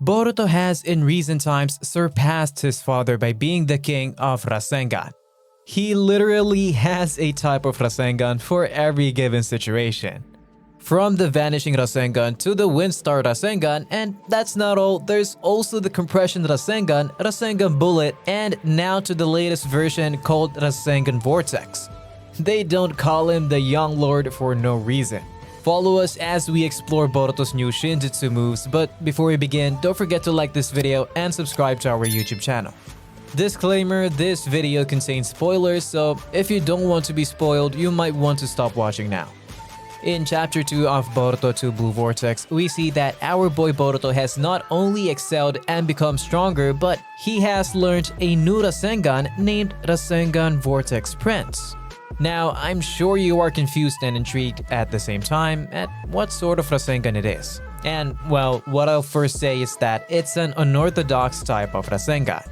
Boruto has in recent times surpassed his father by being the king of Rasengan. He literally has a type of Rasengan for every given situation. From the vanishing Rasengan to the Windstar Rasengan, and that's not all, there's also the compression Rasengan, Rasengan Bullet, and now to the latest version called Rasengan Vortex. They don't call him the Young Lord for no reason. Follow us as we explore Boruto's new Shinjutsu moves, but before we begin, don't forget to like this video and subscribe to our YouTube channel. Disclaimer, this video contains spoilers, so if you don't want to be spoiled, you might want to stop watching now. In Chapter 2 of Boruto Two Blue Vortex, we see that our boy Boruto has not only excelled and become stronger, but he has learned a new Rasengan named Rasengan Vortex Prince. Now, I'm sure you are confused and intrigued at the same time at what sort of Rasengan it is. And, well, what I'll first say is that it's an unorthodox type of Rasengan.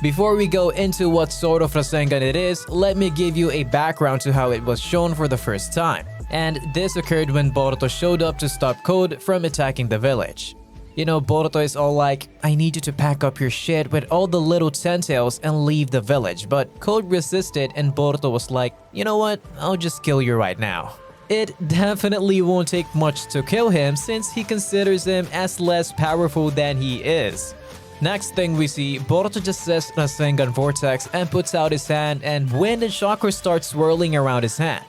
Before we go into what sort of Rasengan it is, let me give you a background to how it was shown for the first time. And this occurred when Boruto showed up to stop Code from attacking the village. You know, Boruto is all like, I need you to pack up your shit with all the little tentails and leave the village, but Code resisted and Boruto was like, you know what, I'll just kill you right now. It definitely won't take much to kill him since he considers him as less powerful than he is. Next thing we see, Boruto just says Rasengan Vortex and puts out his hand and wind and chakra start swirling around his hand.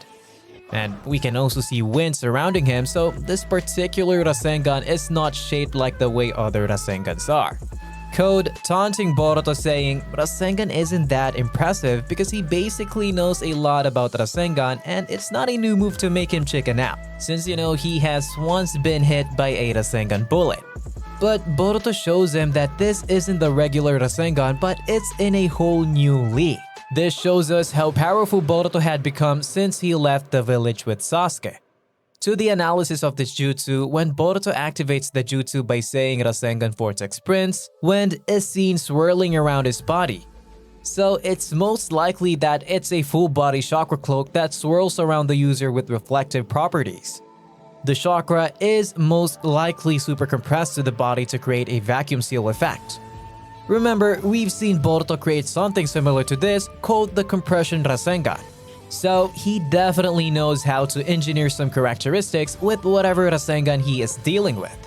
And we can also see wind surrounding him, so this particular Rasengan is not shaped like the way other Rasengans are. Code taunting Boruto saying Rasengan isn't that impressive because he basically knows a lot about Rasengan and it's not a new move to make him chicken out, since you know he has once been hit by a Rasengan bullet. But Boruto shows him that this isn't the regular Rasengan but it's in a whole new league. This shows us how powerful Boruto had become since he left the village with Sasuke. To the analysis of this jutsu, when Boruto activates the jutsu by saying Rasengan Vortex Prince, wind is seen swirling around his body. So it's most likely that it's a full body chakra cloak that swirls around the user with reflective properties. The chakra is most likely super compressed to the body to create a vacuum seal effect. Remember, we've seen Boruto create something similar to this called the compression Rasengan. So he definitely knows how to engineer some characteristics with whatever Rasengan he is dealing with.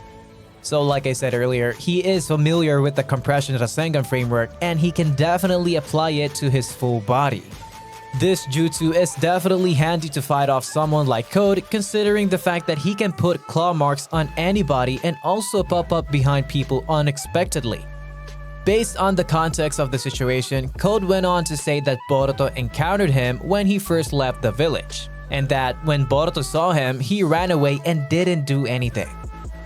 So like I said earlier, he is familiar with the compression Rasengan framework and he can definitely apply it to his full body. This jutsu is definitely handy to fight off someone like Code, considering the fact that he can put claw marks on anybody and also pop up behind people unexpectedly. Based on the context of the situation, Code went on to say that Boruto encountered him when he first left the village, and that when Boruto saw him, he ran away and didn't do anything.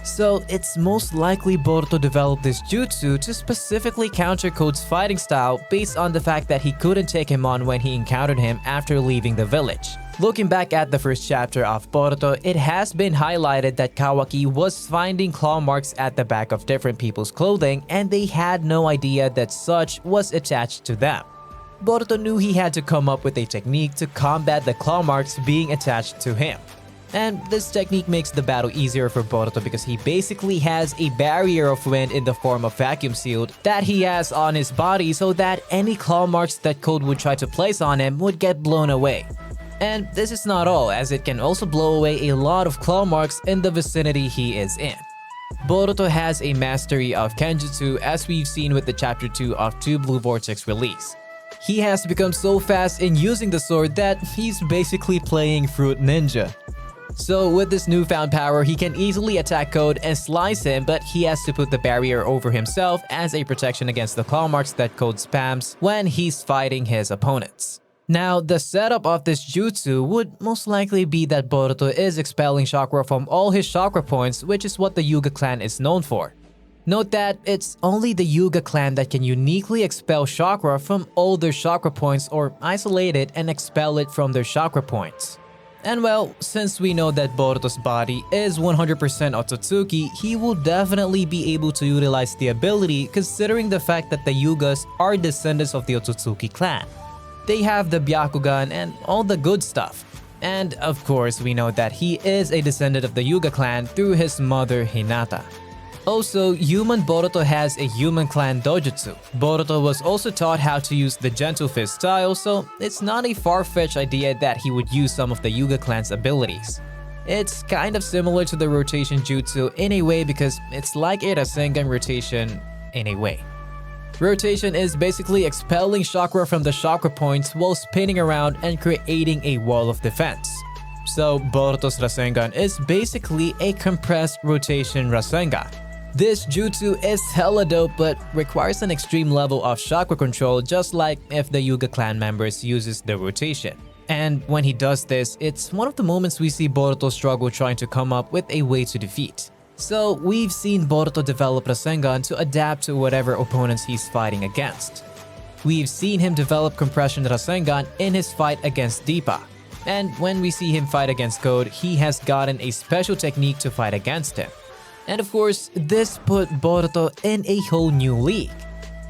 So it's most likely Boruto developed this jutsu to specifically counter Code's fighting style based on the fact that he couldn't take him on when he encountered him after leaving the village. Looking back at the first chapter of Boruto, it has been highlighted that Kawaki was finding claw marks at the back of different people's clothing and they had no idea that such was attached to them. Boruto knew he had to come up with a technique to combat the claw marks being attached to him. And this technique makes the battle easier for Boruto because he basically has a barrier of wind in the form of vacuum shield that he has on his body so that any claw marks that Code would try to place on him would get blown away. And this is not all, as it can also blow away a lot of claw marks in the vicinity he is in. Boruto has a mastery of Kenjutsu as we've seen with the Chapter 2 of Two Blue Vortex release. He has become so fast in using the sword that he's basically playing Fruit Ninja. So with this newfound power, he can easily attack Code and slice him, but he has to put the barrier over himself as a protection against the claw marks that Code spams when he's fighting his opponents. Now, the setup of this jutsu would most likely be that Boruto is expelling chakra from all his chakra points, which is what the Hyuga clan is known for. Note that it's only the Hyuga clan that can uniquely expel chakra from all their chakra points or isolate it and expel it from their chakra points. And well, since we know that Boruto's body is 100% Otsutsuki, he will definitely be able to utilize the ability considering the fact that the Hyugas are descendants of the Otsutsuki clan. They have the Byakugan and all the good stuff. And of course, we know that he is a descendant of the Hyuga clan through his mother Hinata. Also, human Boruto has a human clan dojutsu. Boruto was also taught how to use the gentle fist style, so it's not a far-fetched idea that he would use some of the Hyuga clan's abilities. It's kind of similar to the rotation jutsu in a way because it's like a Rasengan rotation in a way. Rotation is basically expelling chakra from the chakra points while spinning around and creating a wall of defense. So Boruto's Rasengan is basically a compressed rotation Rasengan. This jutsu is hella dope but requires an extreme level of chakra control, just like if the Hyuga clan members uses the rotation. And when he does this, it's one of the moments we see Boruto struggle trying to come up with a way to defeat. So we've seen Boruto develop Rasengan to adapt to whatever opponents he's fighting against. We've seen him develop compression Rasengan in his fight against Deepa. And when we see him fight against Code, he has gotten a special technique to fight against him. And of course, this put Boruto in a whole new league.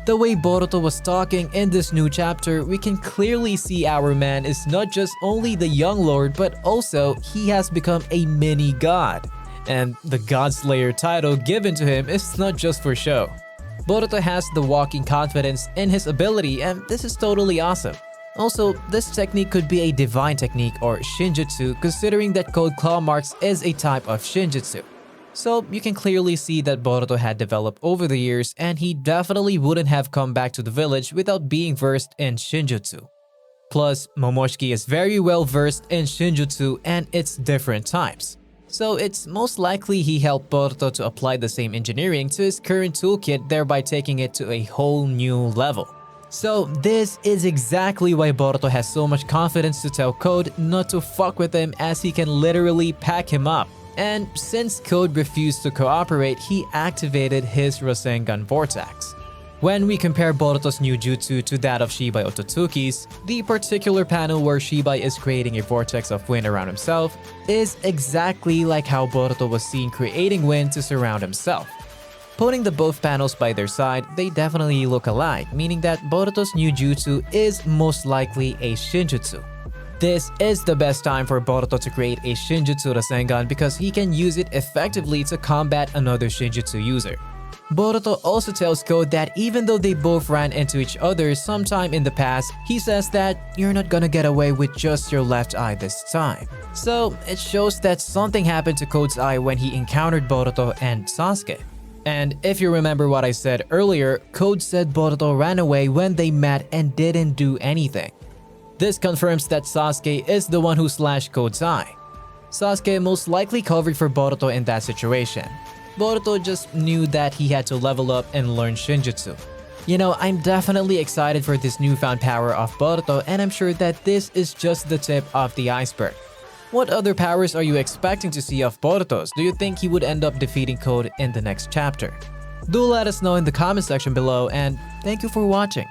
The way Boruto was talking in this new chapter, we can clearly see our man is not just only the young lord, but also he has become a mini god. And the God Slayer title given to him is not just for show. Boruto has the walking confidence in his ability, and this is totally awesome. Also, this technique could be a divine technique or Shinjutsu, considering that Code Claw Marks is a type of Shinjutsu. So you can clearly see that Boruto had developed over the years, and he definitely wouldn't have come back to the village without being versed in Shinjutsu. Plus, Momoshiki is very well versed in Shinjutsu and its different types. So it's most likely he helped Boruto to apply the same engineering to his current toolkit, thereby taking it to a whole new level. So this is exactly why Boruto has so much confidence to tell Code not to fuck with him, as he can literally pack him up. And since Code refused to cooperate, he activated his Rasengan Vortex. When we compare Boruto's new jutsu to that of Shibai Otsutsuki's, the particular panel where Shibai is creating a vortex of wind around himself is exactly like how Boruto was seen creating wind to surround himself. Putting the both panels by their side, they definitely look alike, meaning that Boruto's new jutsu is most likely a Shinjutsu. This is the best time for Boruto to create a Shinjutsu Rasengan because he can use it effectively to combat another Shinjutsu user. Boruto also tells Code that even though they both ran into each other sometime in the past, he says that you're not gonna get away with just your left eye this time. So it shows that something happened to Code's eye when he encountered Boruto and Sasuke. And if you remember what I said earlier, Code said Boruto ran away when they met and didn't do anything. This confirms that Sasuke is the one who slashed Code's eye. Sasuke most likely covered for Boruto in that situation. Boruto just knew that he had to level up and learn Shinjutsu. You know, I'm definitely excited for this newfound power of Boruto, and I'm sure that this is just the tip of the iceberg. What other powers are you expecting to see of Boruto's? Do you think he would end up defeating Code in the next chapter? Do let us know in the comment section below, and thank you for watching.